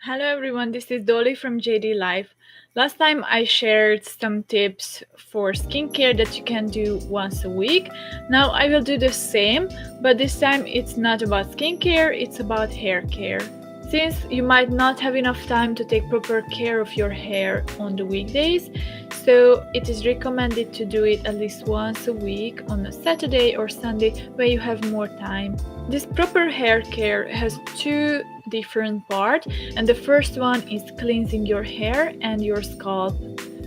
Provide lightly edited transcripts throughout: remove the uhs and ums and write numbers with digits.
Hello everyone, this is Dolly from JD Life. Last time I shared some tips for skincare that you can do once a week. Now I will do the same, but this time it's not about skincare, it's about hair care. Since you might not have enough time to take proper care of your hair on the weekdays, so it is recommended to do it at least once a week on a Saturday or Sunday when you have more time. This proper hair care has two different parts, and the first one is cleansing your hair and your scalp.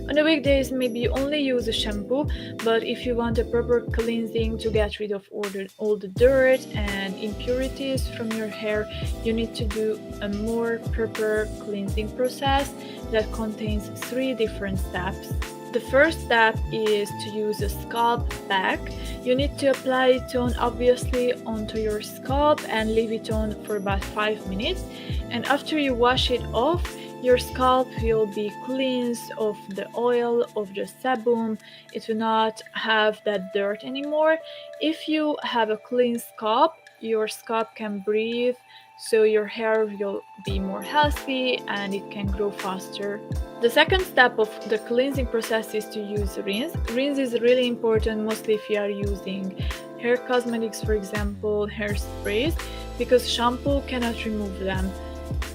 On the weekdays, maybe you only use a shampoo, but if you want a proper cleansing to get rid of all the dirt and impurities from your hair, you need to do a more proper cleansing process that contains three different steps. The first step is to use a scalp pack. You need to apply it on obviously onto your scalp and leave it on for about 5 minutes. And after you wash it off, your scalp will be cleansed of the oil, of the sebum. It will not have that dirt anymore. If you have a clean scalp, your scalp can breathe, so your hair will be more healthy and it can grow faster. The second step of the cleansing process is to use rinse. Rinse is really important, mostly if you are using hair cosmetics, for example, hair sprays, because shampoo cannot remove them.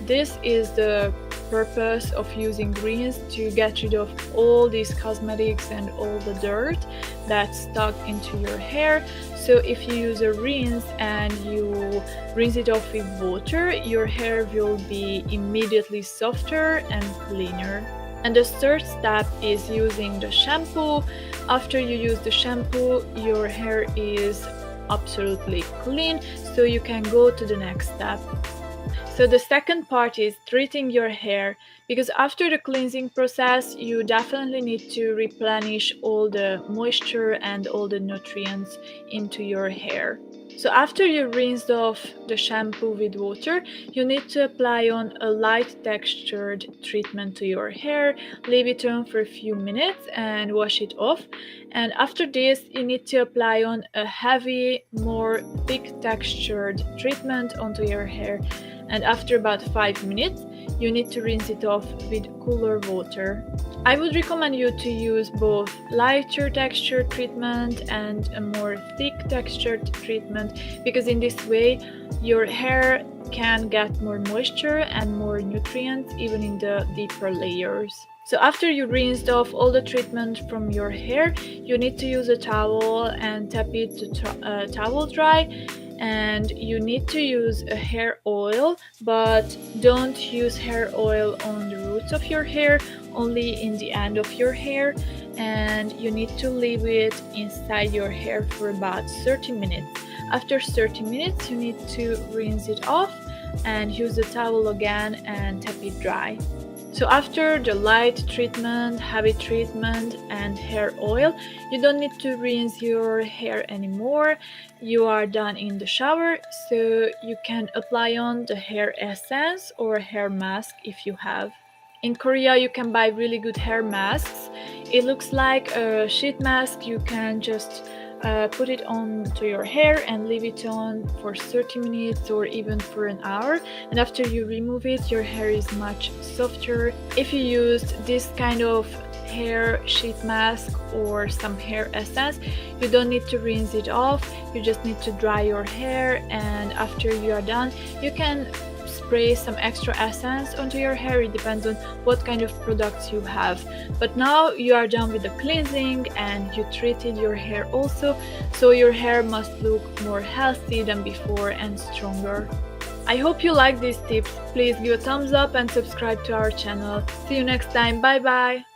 This is the purpose of using rinse, to get rid of all these cosmetics and all the dirt that's stuck into your hair. So if you use a rinse and you rinse it off with water, your hair will be immediately softer and cleaner. And the third step is using the shampoo. After you use the shampoo, your hair is absolutely clean, so you can go to the next step. So the second part is treating your hair, because after the cleansing process, you definitely need to replenish all the moisture and all the nutrients into your hair. So after you rinsed off the shampoo with water, you need to apply on a light textured treatment to your hair, leave it on for a few minutes and wash it off. And after this, you need to apply on a heavy, more thick textured treatment onto your hair. And after about 5 minutes, you need to rinse it off with cooler water. I would recommend you to use both lighter texture treatment and a more thick textured treatment, because in this way your hair can get more moisture and more nutrients even in the deeper layers. So after you rinsed off all the treatment from your hair, you need to use a towel and tap it to towel dry. And you need to use a hair oil, but don't use hair oil on the roots of your hair, only in the end of your hair. And you need to leave it inside your hair for about 30 minutes. After 30 minutes, you need to rinse it off and use the towel again and tap it dry. So after the light treatment, heavy treatment and hair oil, you don't need to rinse your hair anymore. You are done in the shower, so you can apply on the hair essence or hair mask if you have. In Korea, you can buy really good hair masks. It looks like a sheet mask. You can just put it onto your hair and leave it on for 30 minutes or even for an hour, and after you remove it, your hair is much softer. If you used this kind of hair sheet mask or some hair essence, you don't need to rinse it off, you just need to dry your hair, and after you are done, you can spray some extra essence onto your hair. It depends on what kind of products you have. But now you are done with the cleansing and you treated your hair also, so your hair must look more healthy than before and stronger. I hope you like these tips. Please give a thumbs up and subscribe to our channel. See you next time. Bye bye.